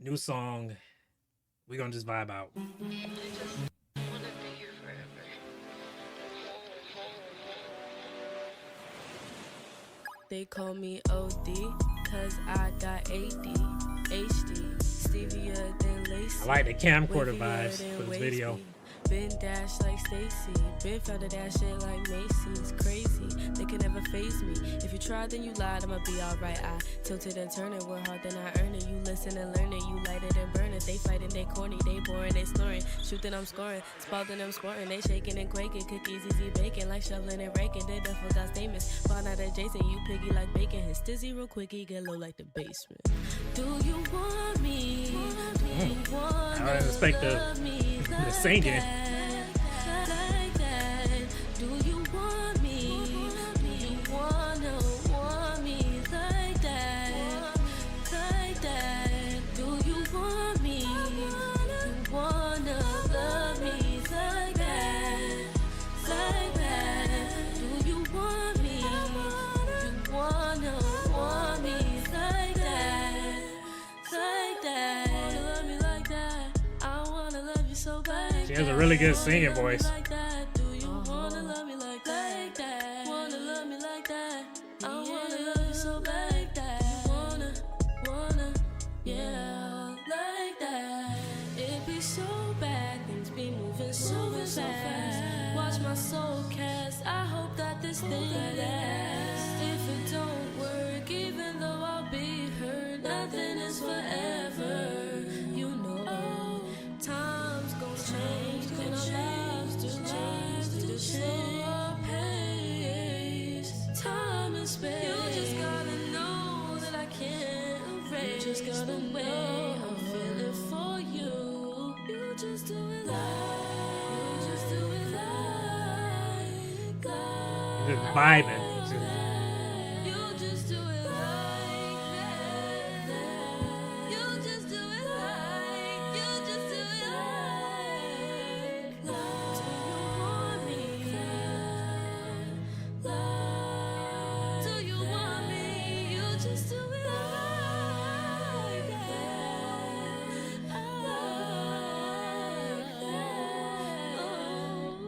New song. We're gonna just vibe out. They call me OD, cause I got AD, HD, Stevia then Lacey. I like the camcorder vibes for this video. Been dashed like Stacy, been found to that shit like Macy's. Crazy, they can never phase me. If you tried, then you lied, I'ma be alright. I tilted and turn it, work hard, then I earn it. You listen and learn it, you light it and burn it. They fighting, they corny, they boring, they snoring. Shooting, I'm scoring, spalding, I'm scoring. They shaking and quaking, cookies easy baking, like shoveling and raking. They done forgot statements, found out adjacent. You piggy like bacon, his dizzy real quickie, get low like the basement. Do you want me? Do you want I didn't expect the singing. like that? Do you want me? Do you wanna want me like that? Like that? Do you want me? You wanna love me like that? Like that? Do you want me? You wanna want me like that? Like that? Wanna love me like that? I wanna love you so bad. She has a really good singing voice. Like that? Do you wanna love me like that? Wanna love me like that? I wanna love you so bad. Like that? You wanna, yeah, like that. It be so bad, things be moving so fast. Watch my soul cast. I hope that this thing lasts. If it don't work, even though I'll be hurt, nothing is forever. You know, times gon' change, and our lives do change to slow pace. Time and space. You just gotta know that I can't erase. You just gotta know I'm feeling for you. You just do it like, you just do it like, Just vibing. you just do it like that. You just do it like, you just do it like. Do you want me? Like, do you want me? You just do it like that. Like that. Oh.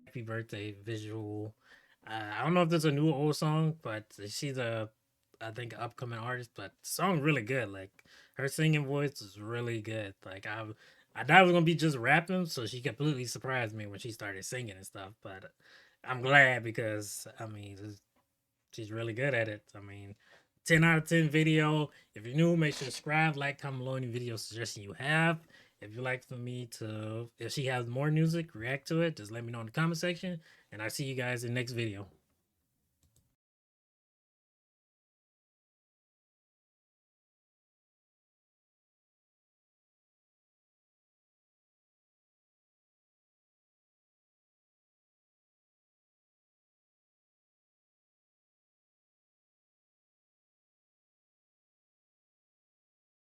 Happy birthday visual. I don't know if there's a new or old song, but she's a, I think, upcoming artist. But the song really good. Like her singing voice is really good. Like I thought it was gonna be just rapping, so she completely surprised me when she started singing and stuff. But I'm glad because I mean, she's really good at it. I mean, 10 out of 10 video. If you're new, make sure to subscribe, like, comment below any video suggestion you have. If you'd like for me to, if she has more music, react to it, just let me know in the comment section. And I'll see you guys in the next video.